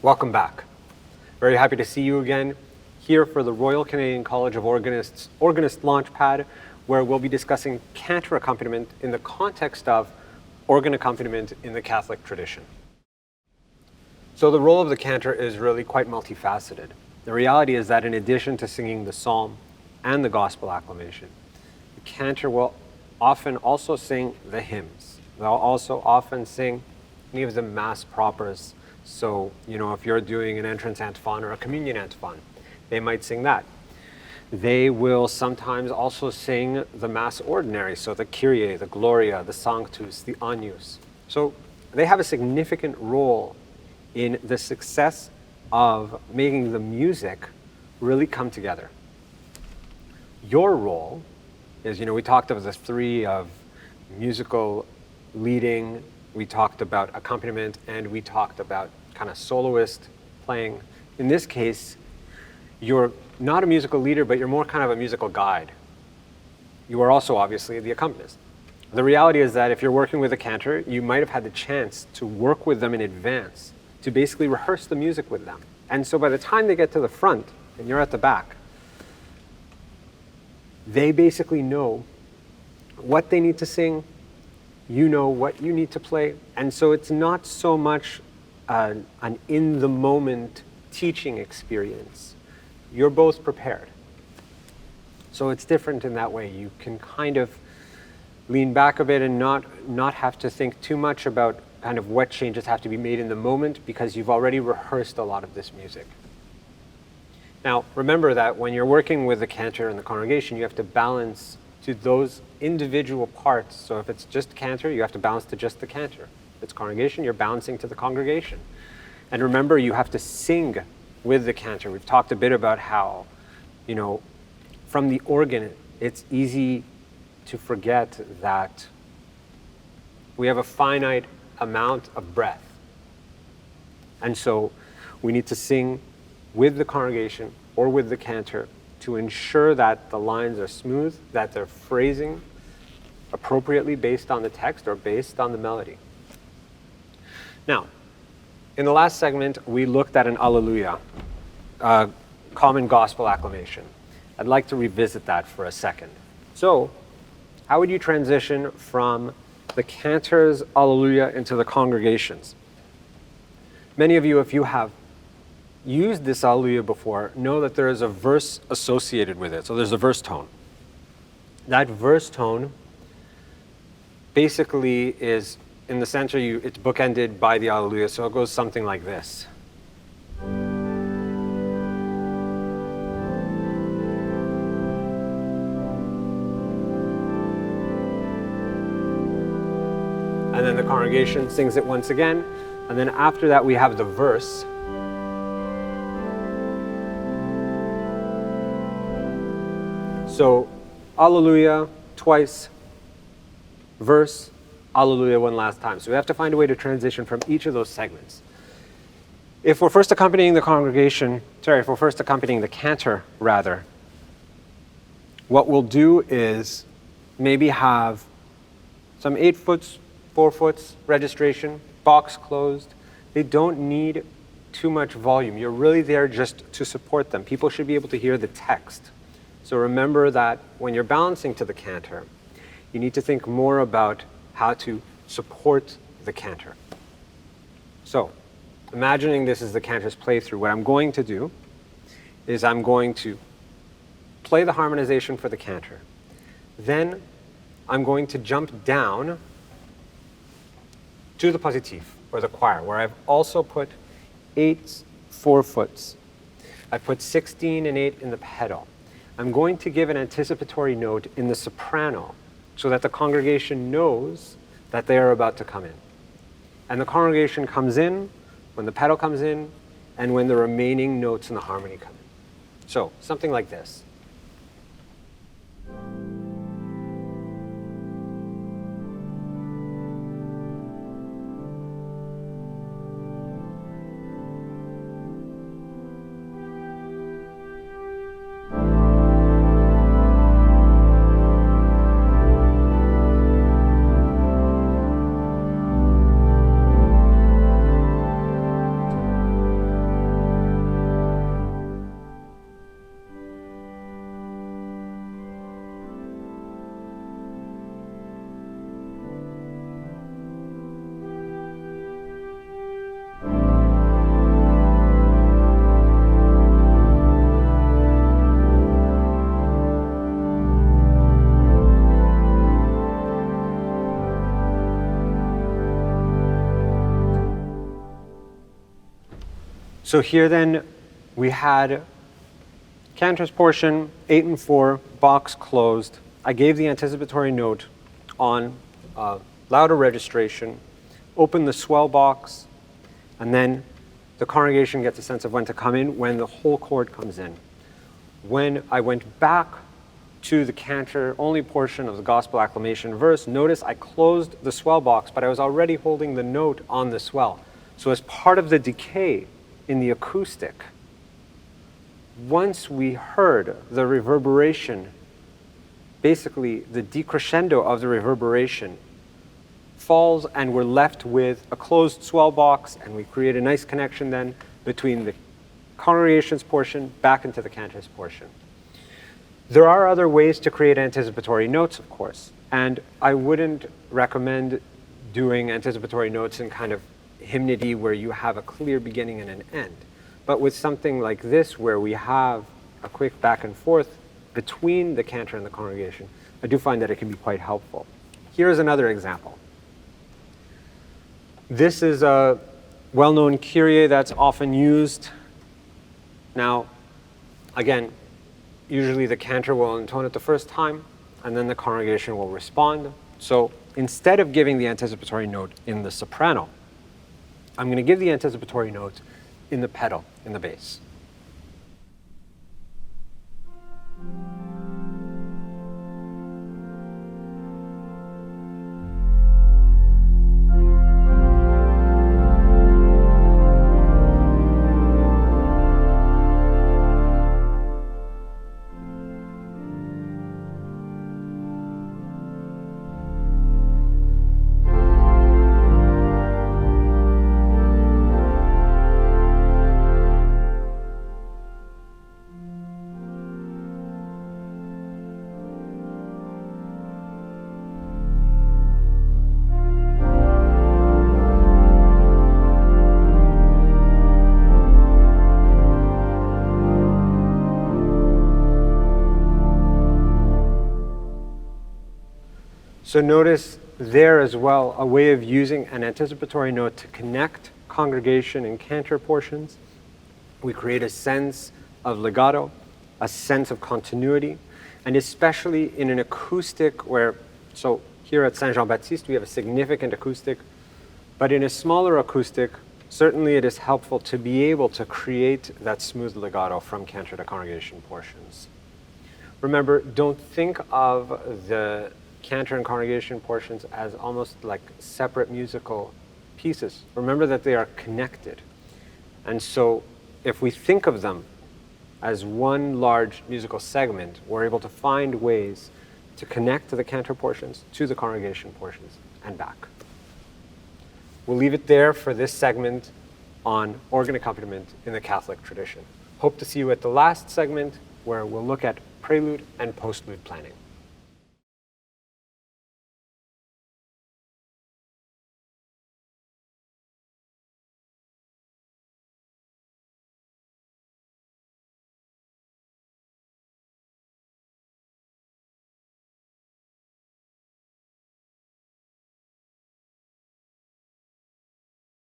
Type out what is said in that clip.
Welcome back. Very happy to see you again here for the Royal Canadian College of Organists Organist Launchpad, where we'll be discussing cantor accompaniment in the context of organ accompaniment in the Catholic tradition. So the role of the cantor is really quite multifaceted. The reality is that in addition to singing the psalm and the gospel acclamation, the cantor will often also sing the hymns. They'll also often sing any of the mass propers. So, if you're doing an entrance antiphon or a communion antiphon, they might sing that. They will sometimes also sing the Mass Ordinary, so the Kyrie, the Gloria, the Sanctus, the Agnus. So they have a significant role in the success of making the music really come together. Your role is, we talked of the three of musical leading, we talked about accompaniment, and we talked about kind of soloist playing. In this case, you're not a musical leader, but you're more kind of a musical guide. You are also obviously the accompanist. The reality is that if you're working with a cantor, you might have had the chance to work with them in advance, to basically rehearse the music with them. And so by the time they get to the front and you're at the back, they basically know what they need to sing, you know what you need to play, and so it's not so much an in-the-moment teaching experience. You're both prepared. So it's different in that way. You can kind of lean back a bit and not have to think too much about kind of what changes have to be made in the moment because you've already rehearsed a lot of this music. Now, remember that when you're working with the cantor and the congregation, you have to balance to those individual parts. So if it's just cantor, you have to balance to just the cantor. If it's congregation, you're balancing to the congregation. And remember, you have to sing with the cantor. We've talked a bit about how, from the organ, it's easy to forget that we have a finite amount of breath. And so we need to sing with the congregation or with the cantor to ensure that the lines are smooth, that they're phrasing appropriately based on the text or based on the melody. Now, in the last segment, we looked at an Alleluia, common gospel acclamation. I'd like to revisit that for a second. So, how would you transition from the cantor's Alleluia into the congregation's? Many of you, if you have used this Alleluia before, know that there is a verse associated with it. So there's a verse tone. That verse tone basically is in the center, it's bookended by the Alleluia, so it goes something like this. And then the congregation sings it once again, and then after that we have the verse. So, Alleluia twice, verse, Alleluia one last time. So we have to find a way to transition from each of those segments. If we're first accompanying the cantor rather, what we'll do is maybe have some 8 foots, 4 foots registration, box closed. They don't need too much volume. You're really there just to support them. People should be able to hear the text. So remember that when you're balancing to the cantor, you need to think more about how to support the cantor. So, imagining this is the cantor's playthrough, what I'm going to do is I'm going to play the harmonization for the cantor. Then I'm going to jump down to the positif, or the choir, where I've also put 8 4/4. I put 16 and 8 in the pedal. I'm going to give an anticipatory note in the soprano so that the congregation knows that they are about to come in. And the congregation comes in when the pedal comes in and when the remaining notes in the harmony come in. So, something like this. So here then we had cantor's portion, 8 and 4, box closed. I gave the anticipatory note on louder registration, open the swell box, and then the congregation gets a sense of when to come in, when the whole chord comes in. When I went back to the cantor-only portion of the gospel acclamation verse, notice I closed the swell box, but I was already holding the note on the swell. So as part of the decay in the acoustic, once we heard the reverberation, basically the decrescendo of the reverberation falls, and we're left with a closed swell box, and we create a nice connection then between the congregation's portion back into the cantor's portion. There are other ways to create anticipatory notes, of course, and I wouldn't recommend doing anticipatory notes in kind of hymnody where you have a clear beginning and an end. But with something like this, where we have a quick back and forth between the cantor and the congregation, I do find that it can be quite helpful. Here's another example. This is a well-known Kyrie that's often used. Now, again, usually the cantor will intone it the first time, and then the congregation will respond. So instead of giving the anticipatory note in the soprano, I'm going to give the anticipatory note in the pedal, in the bass. So notice there as well a way of using an anticipatory note to connect congregation and cantor portions. We create a sense of legato, a sense of continuity, and especially in an acoustic where, so here at Saint-Jean-Baptiste we have a significant acoustic, but in a smaller acoustic, certainly it is helpful to be able to create that smooth legato from cantor to congregation portions. Remember, don't think of the cantor and congregation portions as almost like separate musical pieces. Remember that they are connected. And so if we think of them as one large musical segment, we're able to find ways to connect to the cantor portions, to the congregation portions, and back. We'll leave it there for this segment on organ accompaniment in the Catholic tradition. Hope to see you at the last segment, where we'll look at prelude and postlude planning.